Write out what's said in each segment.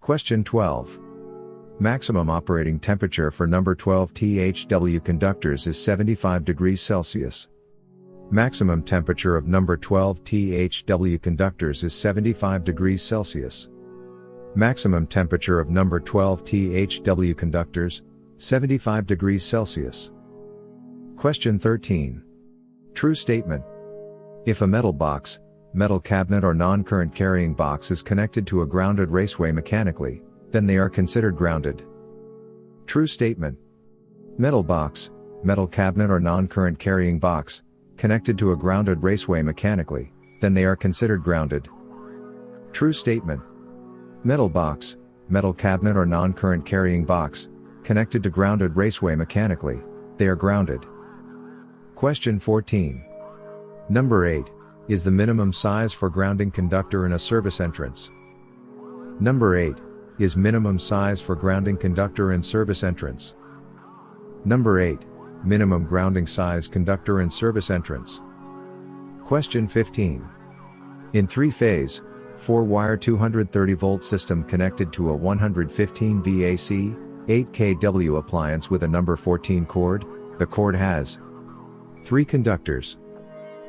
Question 12. Maximum operating temperature for number 12 THW conductors is 75 degrees Celsius. Maximum temperature of number 12 THW conductors is 75 degrees Celsius. Maximum temperature of number 12 THW conductors, 75 degrees Celsius. Question 13. True statement. If a metal box, metal cabinet or non-current carrying box is connected to a grounded raceway mechanically, then they are considered grounded. True statement. Metal box, metal cabinet or non-current carrying box, connected to a grounded raceway mechanically, then they are considered grounded. True statement. Metal box, metal cabinet or non-current carrying box, connected to grounded raceway mechanically, they are grounded. Question 14. Number 8, is the minimum size for grounding conductor in a service entrance. Number 8, is minimum size for grounding conductor in service entrance. Number 8, minimum grounding size conductor in service entrance. Question 15. In 3-phase, 4-wire 230-volt system connected to a 115 VAC, 8 kW appliance with a number 14 cord, the cord has 3 conductors.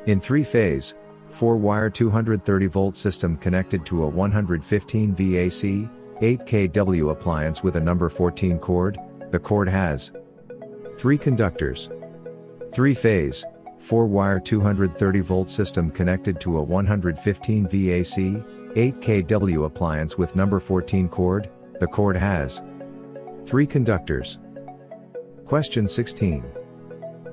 In 3-phase, 4-wire 230-volt system connected to a 115 VAC, 8 kW appliance with a number 14 cord, the cord has 3 conductors. 3-phase, 4-wire 230-volt system connected to a 115 VAC, 8 kW appliance with number 14 cord, the cord has 3 conductors. Question 16.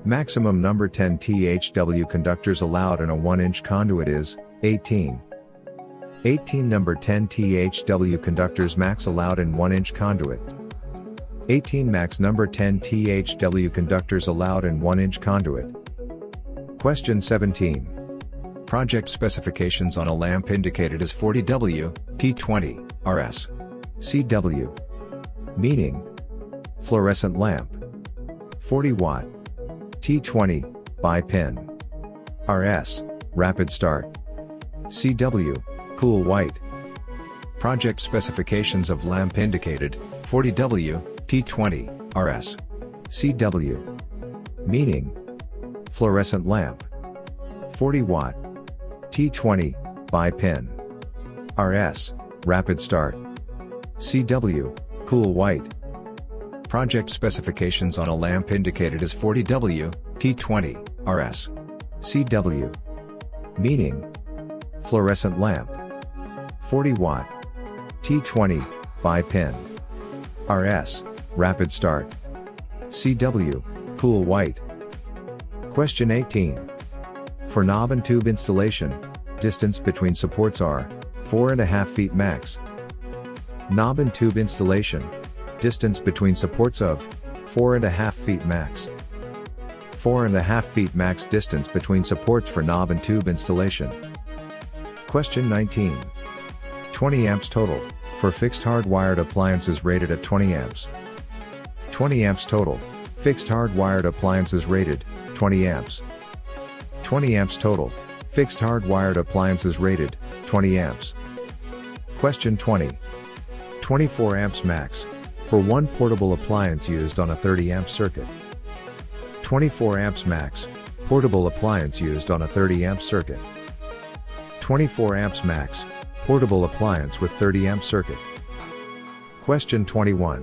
Maximum number 10 THW conductors allowed in a 1-inch conduit is 18. 18 number 10 THW conductors max allowed in 1-inch conduit. 18 max number 10 THW conductors allowed in 1-inch conduit. Question 17. Project specifications on a lamp indicated as 40W, T20, RS, CW. Meaning: fluorescent lamp. 40 watt. T20, bi-pin. RS, rapid start. CW, cool white. Project specifications of lamp indicated, 40W, T20, RS, CW. Meaning: fluorescent lamp. 40 watt. T20, bi-pin. RS, rapid start. CW, cool white. Project specifications on a lamp indicated as 40W, T20, RS, CW. Meaning: fluorescent lamp. 40 watt. T20, bi-pin. RS, rapid start. CW, cool white. Question 18. For knob and tube installation, distance between supports are 4.5 feet max. Knob and tube installation, distance between supports of 4.5 feet max. 4.5 feet max distance between supports for knob and tube installation. Question 19. 20 amps total, for fixed hard-wired appliances rated at 20 amps. 20 amps total, fixed hard-wired appliances rated, 20 amps. 20 amps total, fixed hard-wired appliances rated, 20 amps. Question 20. 24 amps max, for one portable appliance used on a 30 amp circuit. 24 amps max, portable appliance used on a 30 amp circuit. 24 amps max, portable appliance with 30 amp circuit. Question 21.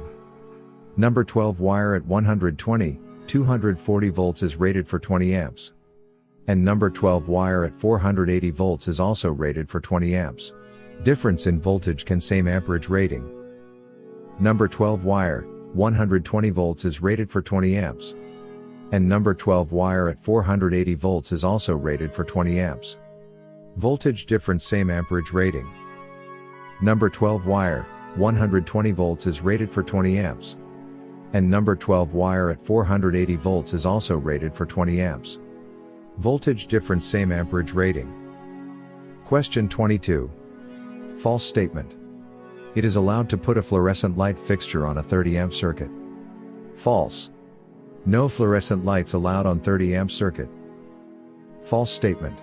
Number 12 wire at 120, 240 volts is rated for 20 amps. And number 12 wire at 480 volts is also rated for 20 amps. Difference in voltage can same amperage rating. Number 12 wire, 120 volts is rated for 20 amps. And number 12 wire at 480 volts is also rated for 20 amps. Voltage difference same amperage rating. Number 12 wire, 120 volts is rated for 20 amps. And number 12 wire at 480 volts is also rated for 20 amps. Voltage difference same amperage rating. Question 22. False statement. It is allowed to put a fluorescent light fixture on a 30 amp circuit. False. No fluorescent lights allowed on 30 amp circuit. False statement.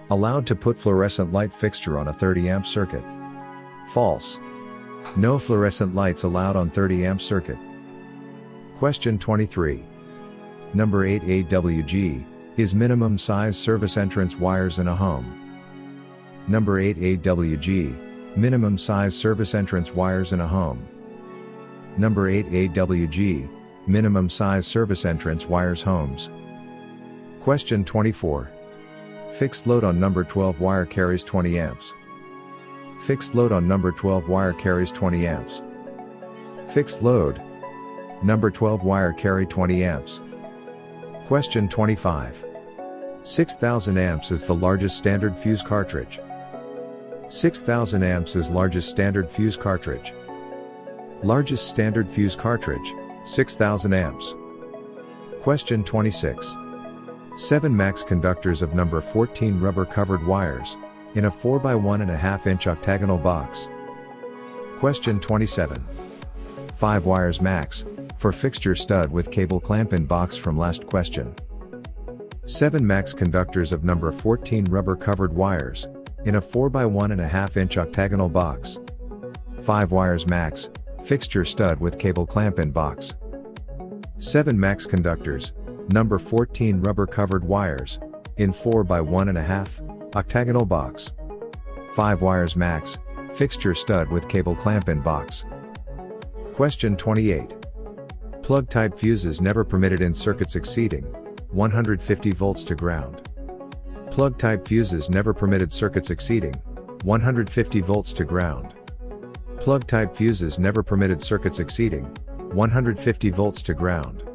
Allowed to put fluorescent light fixture on a 30 amp circuit. False. No fluorescent lights allowed on 30 amp circuit. Question 23. Number 8 AWG is minimum size service entrance wires in a home. Number 8 AWG, minimum size service entrance wires in a home. Number 8 AWG, minimum size service entrance wires homes. Question 24. Fixed load on number 12 wire carries 20 amps. Fixed load on number 12 wire carries 20 amps. Fixed load. Number 12 wire carry 20 amps. Question 25. 6000 amps is the largest standard fuse cartridge. 6000 amps is largest standard fuse cartridge. Largest standard fuse cartridge, 6000 amps. Question 26. 7 max conductors of number 14 rubber covered wires, in a 4x1.5 inch octagonal box. Question 27. 5 wires max, for fixture stud with cable clamp in box from last question. 7 max conductors of number 14 rubber covered wires, in a 4x1.5 inch octagonal box. 5 wires max, fixture stud with cable clamp in box. 7 max conductors, number 14 rubber covered wires, in 4x1.5 octagonal box. 5 wires max, fixture stud with cable clamp in box. Question 28. Plug type fuses never permitted in circuits exceeding 150 volts to ground. Plug type fuses never permitted circuits exceeding 150 volts to ground. Plug type fuses never permitted circuits exceeding 150 volts to ground.